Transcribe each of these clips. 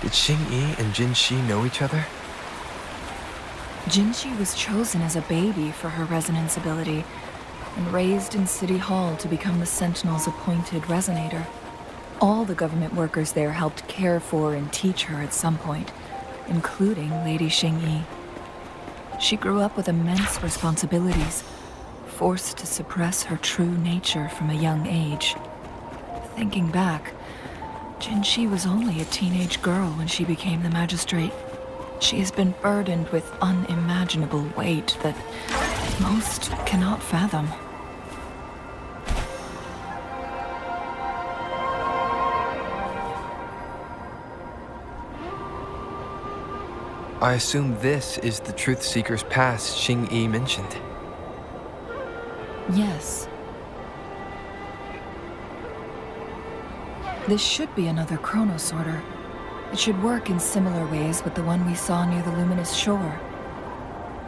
Did Xingyi and Jinxi know each other? Jinxi was chosen as a baby for her resonance ability and raised in City Hall to become the Sentinel's appointed resonator. All the government workers there helped care for and teach her at some point, including Lady Xingyi. She grew up with immense responsibilities, forced to suppress her true nature from a young age. Thinking back, Jinxi was only a teenage girl when she became the magistrate. She has been burdened with unimaginable weight that most cannot fathom. I assume this is the Truth Seeker's Pass Xingyi mentioned. Yes. This should be another chronosorter. It should work in similar ways with the one we saw near the luminous shore.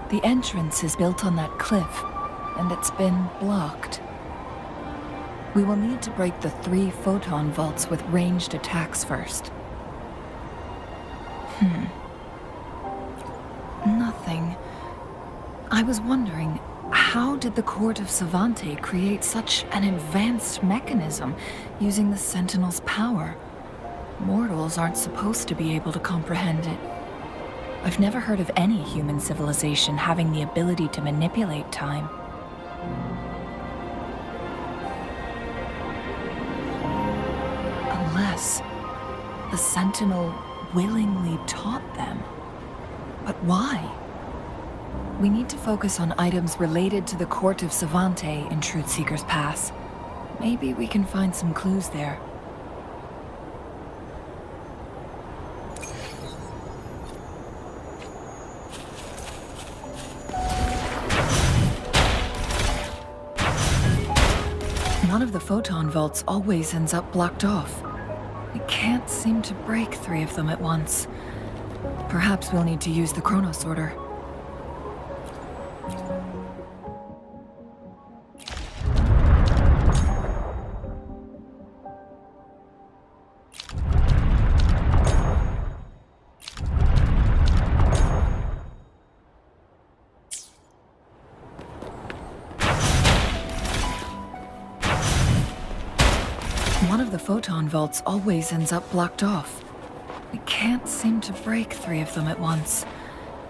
The entrance is built on that cliff, and it's been blocked. We will need to break the 3 photon vaults with ranged attacks first. Nothing. I was wondering, how did the Court of Savante create such an advanced mechanism using the Sentinel's power? Mortals aren't supposed to be able to comprehend it. I've never heard of any human civilization having the ability to manipulate time. Unless the Sentinel willingly taught them. But why? We need to focus on items related to the Court of Savante in Truth Seeker's Pass. Maybe we can find some clues there. One of the photon vaults always ends up blocked off. We can't seem to break 3 of them at once. Perhaps we'll need to use the chronosorter. One of the photon vaults always ends up blocked off. We can't seem to break 3 of them at once.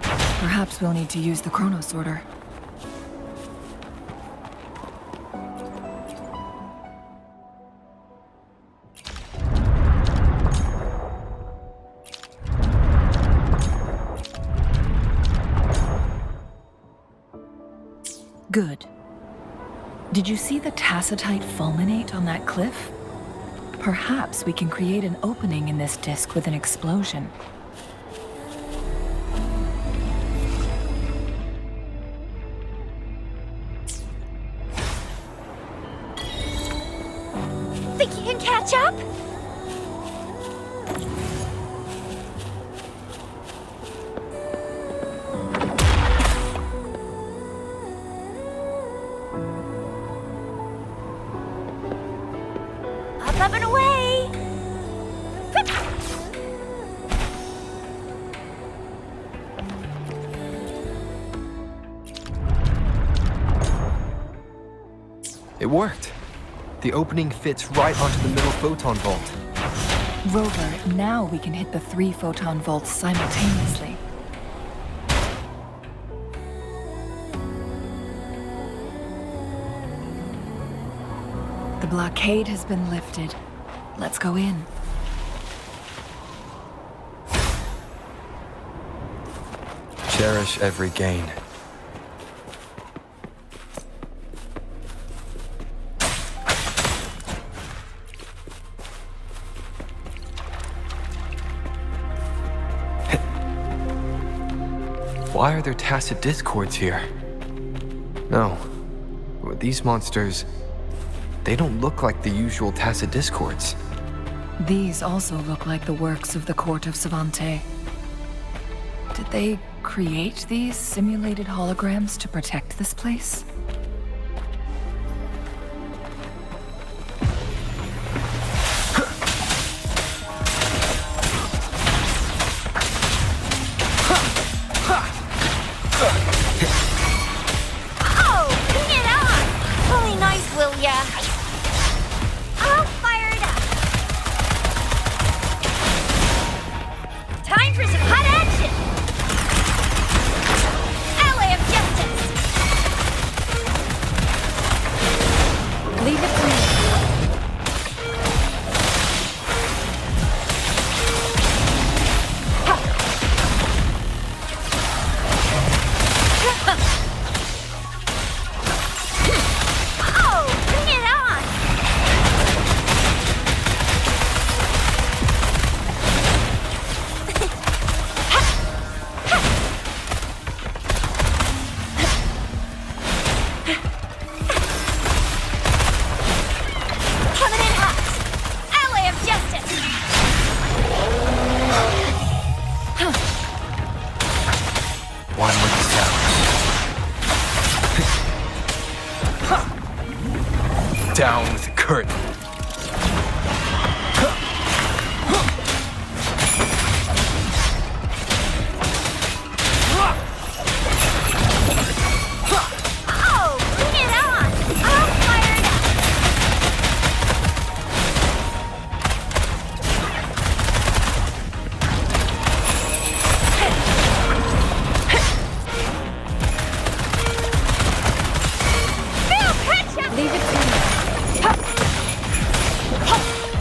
Perhaps we'll need to use the chronosorter. Good. Did you see the tacitite fulminate on that cliff? Perhaps we can create an opening in this disk with an explosion. Think you can catch up? Up and away! It worked. The opening fits right onto the middle photon vault. Rover, now we can hit the 3 photon vaults simultaneously. The blockade has been lifted. Let's go in. Cherish every gain. Why are there tacit discords here? No. These monsters, they don't look like the usual tacit discords. These also look like the works of the Court of Savante. Did they create these simulated holograms to protect this place?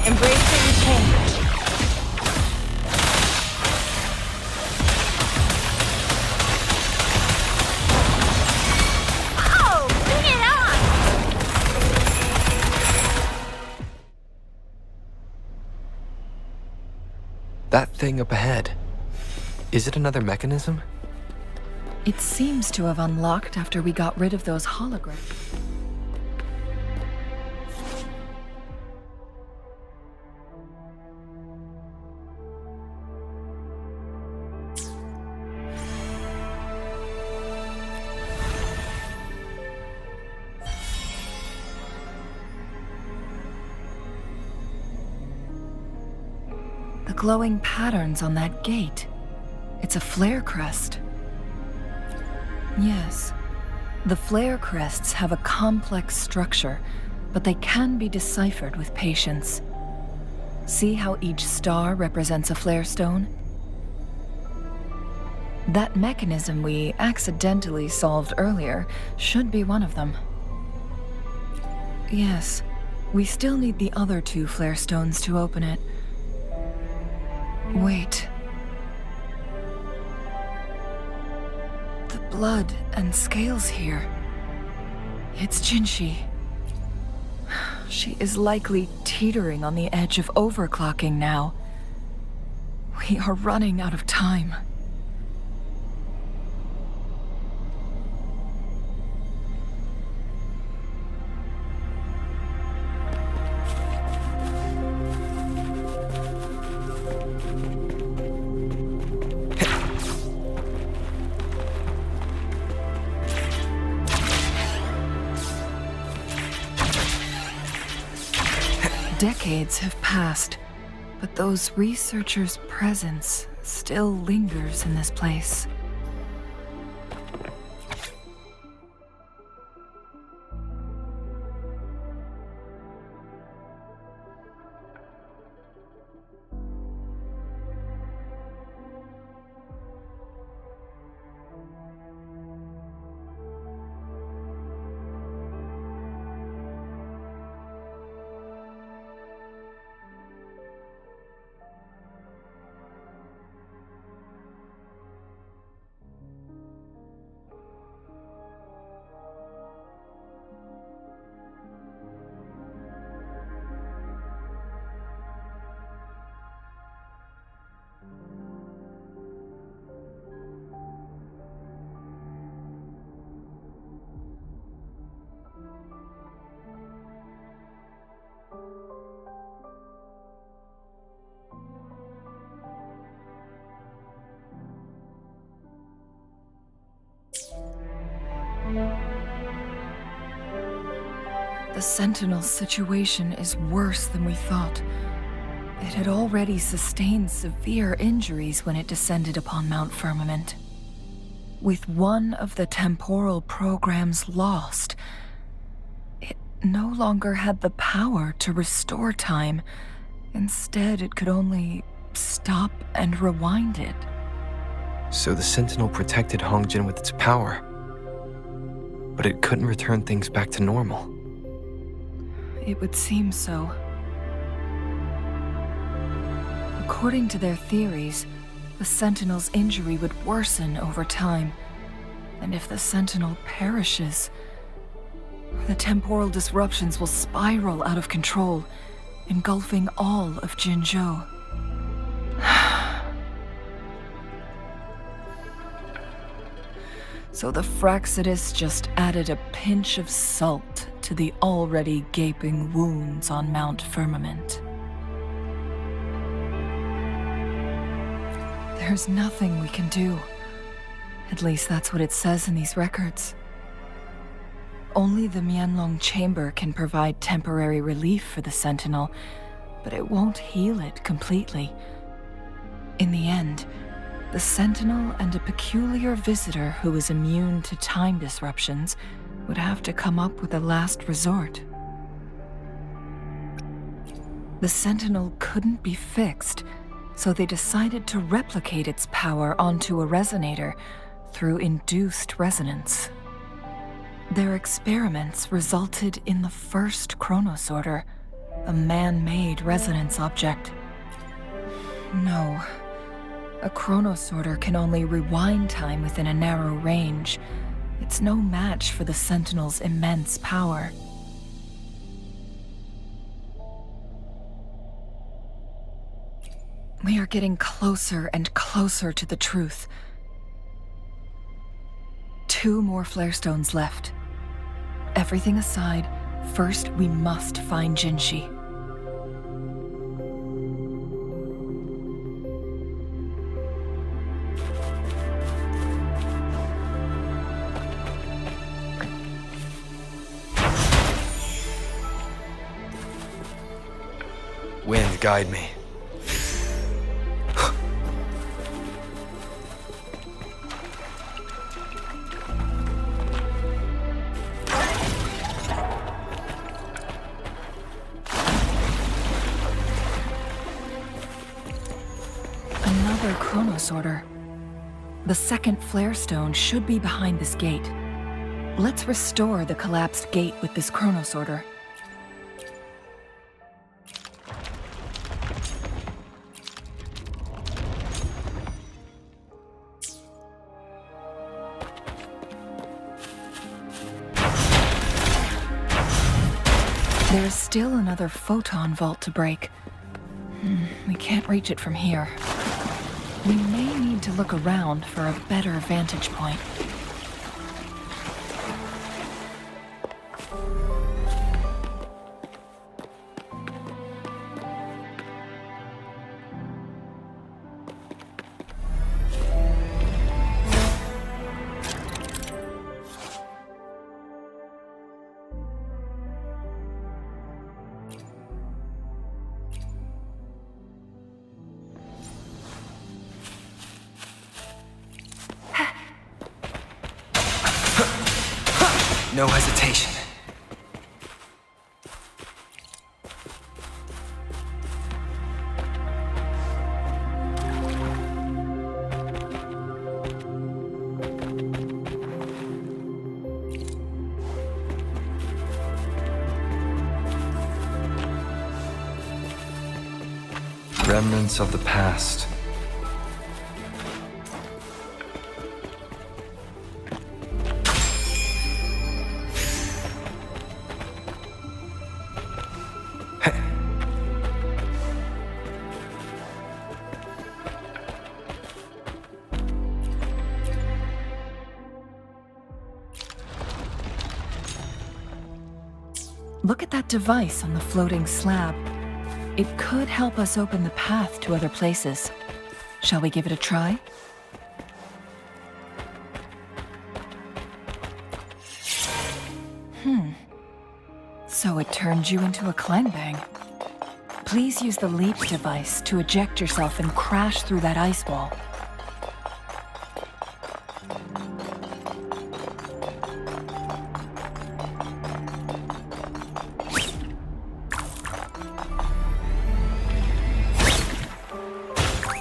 Embracing change. Oh, bring it on! That thing up ahead. Is it another mechanism? It seems to have unlocked after we got rid of those holograms. The glowing patterns on that gate. It's a flare crest. Yes. The flare crests have a complex structure, but they can be deciphered with patience. See how each star represents a flare stone? That mechanism we accidentally solved earlier should be one of them. Yes. We still need the other 2 flare stones to open it. Wait. The blood and scales here. It's Jinshi. She is likely teetering on the edge of overclocking now. We are running out of time. Decades have passed, but those researchers' presence still lingers in this place. The Sentinel's situation is worse than we thought. It had already sustained severe injuries when it descended upon Mount Firmament. With one of the temporal programs lost, it no longer had the power to restore time. Instead, it could only stop and rewind it. So the Sentinel protected Hongjin with its power, but it couldn't return things back to normal. It would seem so. According to their theories, the Sentinel's injury would worsen over time, and if the Sentinel perishes, the temporal disruptions will spiral out of control, engulfing all of Jinzhou. So the Fraxidus just added a pinch of salt to the already gaping wounds on Mount Firmament. There's nothing we can do. At least that's what it says in these records. Only the Huanglong chamber can provide temporary relief for the Sentinel, but it won't heal it completely. In the end, the Sentinel and a peculiar visitor who is immune to time disruptions would have to come up with a last resort. The Sentinel couldn't be fixed, so they decided to replicate its power onto a resonator through induced resonance. Their experiments resulted in the first Chronosorter, A man-made resonance object. No. A chronosorter can only rewind time within a narrow range. It's no match for the Sentinel's immense power. We are getting closer and closer to the truth. 2 more flare stones left. Everything aside, first we must find Jinshi. Wind, guide me. Another chronosorter. The second flare stone should be behind this gate. Let's restore the collapsed gate with this chronosorter. There is still another photon vault to break. We can't reach it from here. We may need to look around for a better vantage point. No hesitation. Remnants of the past. Look at that device on the floating slab. It could help us open the path to other places. Shall we give it a try? So it turned you into a Klangbang. Please use the leap device to eject yourself and crash through that ice wall.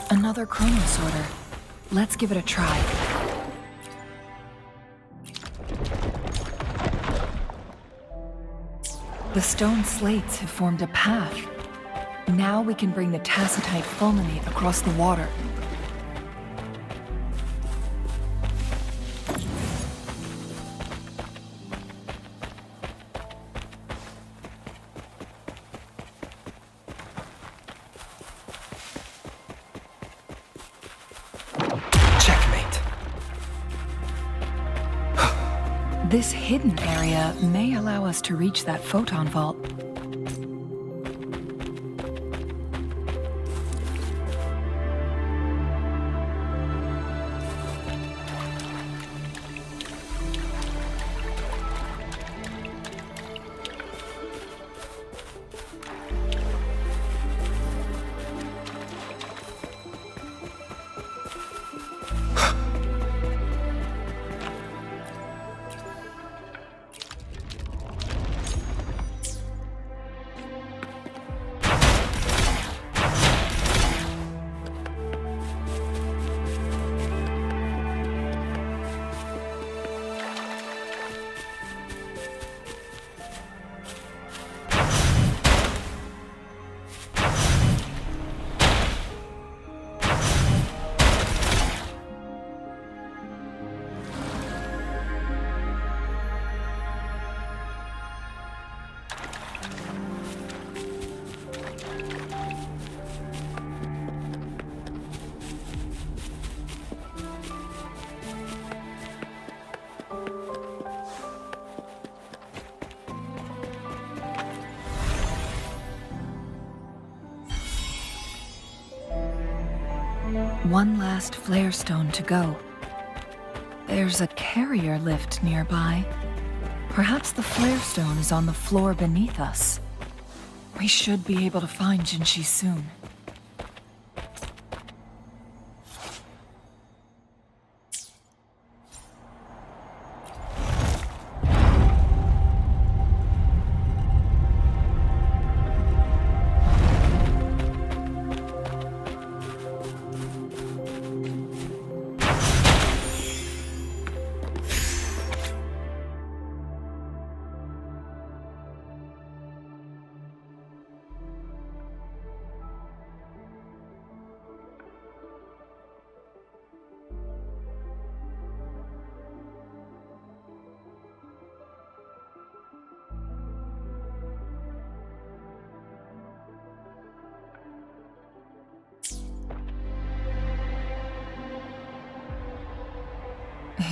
Another chronosorter. Let's give it a try. The stone slates have formed a path. Now we can bring the tacitite fulminate across the water. This hidden area may allow us to reach that photon vault. One last flare stone to go. There's a carrier lift nearby. Perhaps the flare stone is on the floor beneath us. We should be able to find Jinshi soon.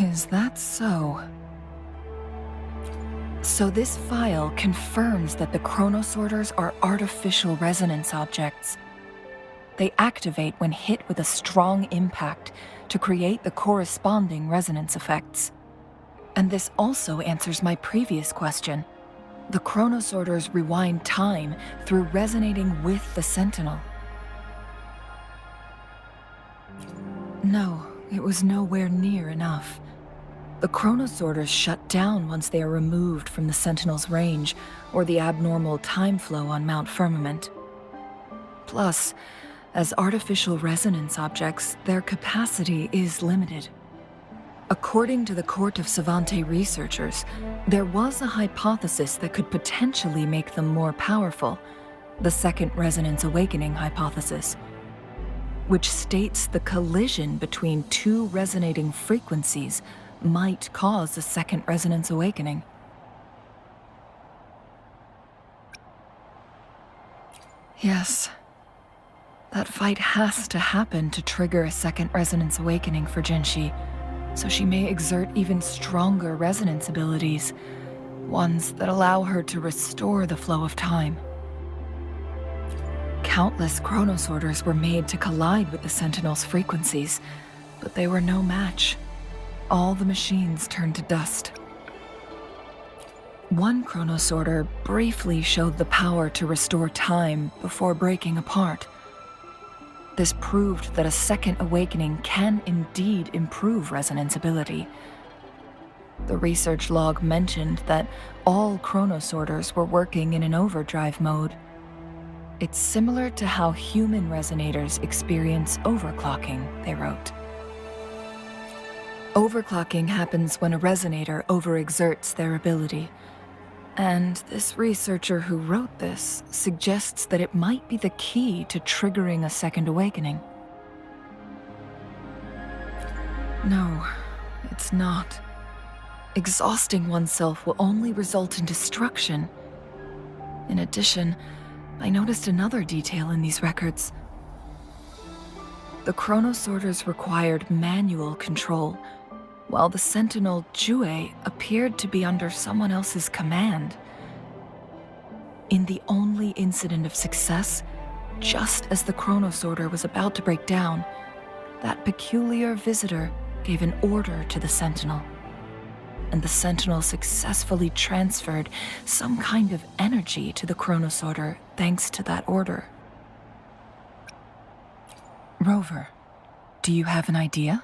Is that so? So this file confirms that the chronosorters are artificial resonance objects. They activate when hit with a strong impact to create the corresponding resonance effects. And this also answers my previous question. The chronosorters rewind time through resonating with the Sentinel. No, it was nowhere near enough. The chronosorters shut down once they are removed from the Sentinel's range or the abnormal time flow on Mount Firmament. Plus, as artificial resonance objects, their capacity is limited. According to the Court of Savante researchers, there was a hypothesis that could potentially make them more powerful, the Second Resonance Awakening hypothesis, which states the collision between two resonating frequencies might cause a second resonance awakening. Yes. That fight has to happen to trigger a second resonance awakening for Jinshi, so she may exert even stronger resonance abilities, ones that allow her to restore the flow of time. Countless chronosorters were made to collide with the Sentinel's frequencies, but they were no match. All the machines turned to dust. One chronosorter briefly showed the power to restore time before breaking apart. This proved that a second awakening can indeed improve resonance ability. The research log mentioned that all chronosorters were working in an overdrive mode. It's similar to how human resonators experience overclocking, they wrote. Overclocking happens when a resonator overexerts their ability. And this researcher who wrote this suggests that it might be the key to triggering a second awakening. No, it's not. Exhausting oneself will only result in destruction. In addition, I noticed another detail in these records. The chronosorters required manual control, while the Sentinel Jue appeared to be under someone else's command. In the only incident of success, just as the chronosorter was about to break down, that peculiar visitor gave an order to the Sentinel, and the Sentinel successfully transferred some kind of energy to the chronosorter thanks to that order. Rover, do you have an idea?